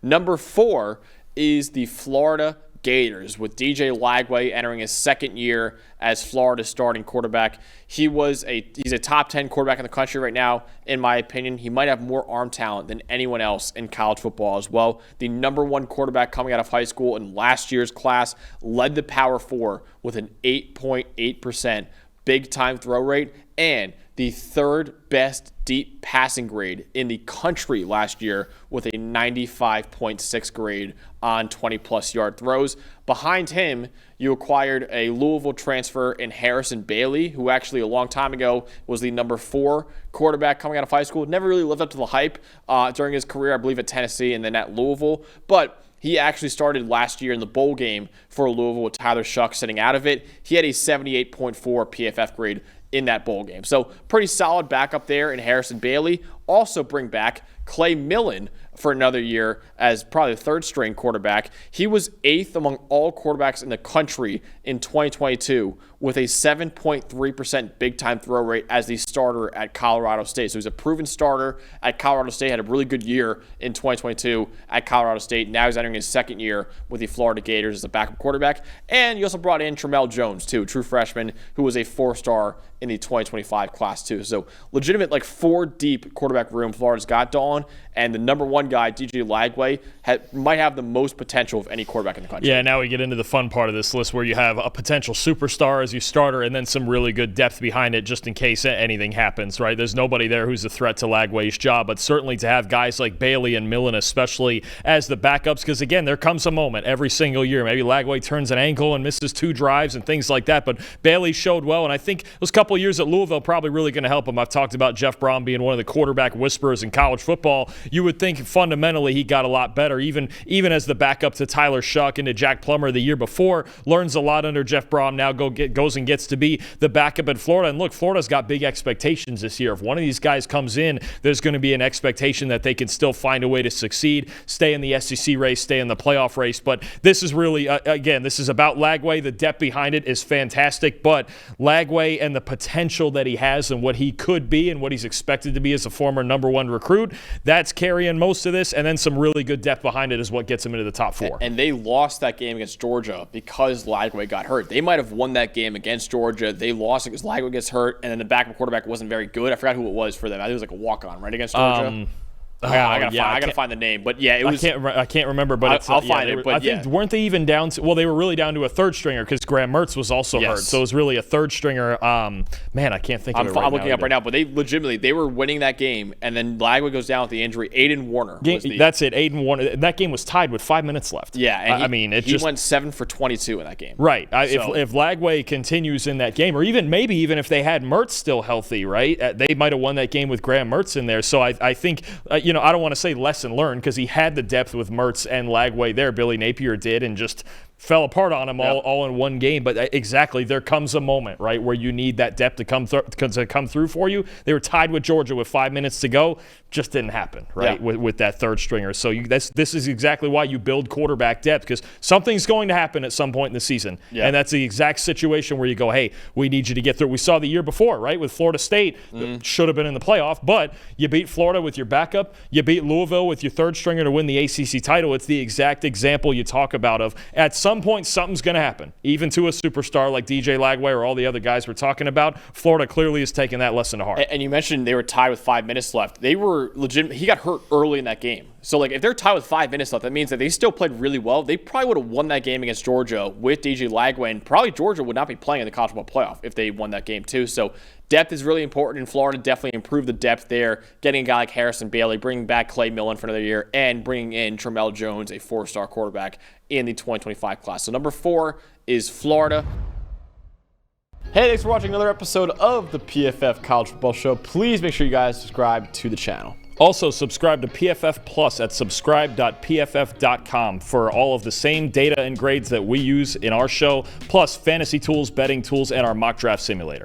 Number 4 is the Florida Gators, with DJ Lagway entering his second year as Florida's starting quarterback. He's a top 10 quarterback in the country right now, in my opinion. He might have more arm talent than anyone else in college football as well. The number 1 quarterback coming out of high school in last year's class, led the Power 4 with an 8.8% big-time throw rate, and the 3rd best deep passing grade in the country last year with a 95.6 grade on 20-plus yard throws. Behind him, you acquired a Louisville transfer in Harrison Bailey, who actually a long time ago was the number 4 quarterback coming out of high school. Never really lived up to the hype during his career, I believe, at Tennessee and then at Louisville. But he actually started last year in the bowl game for Louisville with Tyler Shuck sitting out of it. He had a 78.4 PFF grade in that bowl game. So pretty solid backup there in Harrison Bailey. Also bring back Clay Millen for another year as probably the 3rd string quarterback. He was 8th among all quarterbacks in the country in 2022 with a 7.3% big-time throw rate as the starter at Colorado State. So he's a proven starter at Colorado State, had a really good year in 2022 at Colorado State. Now he's entering his second year with the Florida Gators as a backup quarterback. And you also brought in Tramel Jones, too, true freshman, who was a 4-star in the 2025 class, too. So legitimate, 4-deep quarterback room Florida's got, Dalton. And the number 1 guy, DJ Lagway, might have the most potential of any quarterback in the country. Yeah, now we get into the fun part of this list where you have a potential superstar as your starter and then some really good depth behind it just in case anything happens, right? There's nobody there who's a threat to Lagway's job, but certainly to have guys like Bailey and Millen especially as the backups, because again, there comes a moment every single year. Maybe Lagway turns an ankle and misses 2 drives and things like that, but Bailey showed well, and I think those couple of years at Louisville probably really going to help him. I've talked about Jeff Brom being one of the quarterback whisperers in college football. You would think fundamentally he got a lot better, even as the backup to Tyler Shuck and to Jack Plummer the year before. Learns a lot under Jeff Brom, now goes and gets to be the backup at Florida. And look, Florida's got big expectations this year. If one of these guys comes in, there's going to be an expectation that they can still find a way to succeed, stay in the SEC race, stay in the playoff race. But this is really, again, this is about Lagway. The depth behind it is fantastic, but Lagway and the potential that he has and what he could be and what he's expected to be as a former number 1 recruit, that's carrying most of this, and then some really good depth behind it is what gets him into the top 4. And they lost that game against Georgia because Lagway got hurt. They might have won that game against Georgia. They lost because Lagway gets hurt, and then the backup quarterback wasn't very good. I forgot who it was for them. I think it was like a walk-on, right, against Georgia? I gotta find the name, but yeah, it was. I can't remember, but I'll find it. But I think weren't they even down to? Well, they were really down to a 3rd stringer because Graham Mertz was also hurt, so it was really a 3rd stringer. Man, I can't think of it right now. I'm looking up right now, but they were winning that game, and then Lagway goes down with the injury. Aiden Warner. That's it. Aiden Warner. That game was tied with 5 minutes left. Yeah, and he went 7 for 22 in that game. Right. If Lagway continues in that game, or maybe even if they had Mertz still healthy, right, they might have won that game with Graham Mertz in there. So I think I don't want to say lesson learned because he had the depth with Mertz and Lagway there. Billy Napier did, and just fell apart on him all in one game. But exactly, there comes a moment, right, where you need that depth to come through for you. They were tied with Georgia with 5 minutes to go. Just didn't happen, right, with that 3rd stringer. So this is exactly why you build quarterback depth, because something's going to happen at some point in the season. Yeah. And that's the exact situation where you go, hey, we need you to get through. We saw the year before, right, with Florida State. Should have been in the playoff, but you beat Florida with your backup. You beat Louisville with your 3rd stringer to win the ACC title. It's the exact example you talk about of at some point something's going to happen, even to a superstar like DJ Lagway or all the other guys we're talking about. Florida clearly is taking that lesson to heart. And you mentioned they were tied with 5 minutes left. They were legitimate. He got hurt early in that game. So, if they're tied with 5 minutes left, that means that they still played really well. They probably would have won that game against Georgia with DJ Lagway, and probably Georgia would not be playing in the college football playoff if they won that game too. So, depth is really important in Florida. Definitely improve the depth there. Getting a guy like Harrison Bailey, bringing back Clay Millen for another year, and bringing in Tramel Jones, a 4-star quarterback in the 2025 class. So, number 4 is Florida. Hey, thanks for watching another episode of the PFF College Football Show. Please make sure you guys subscribe to the channel. Also, subscribe to PFF Plus at subscribe.pff.com for all of the same data and grades that we use in our show, plus fantasy tools, betting tools, and our mock draft simulator.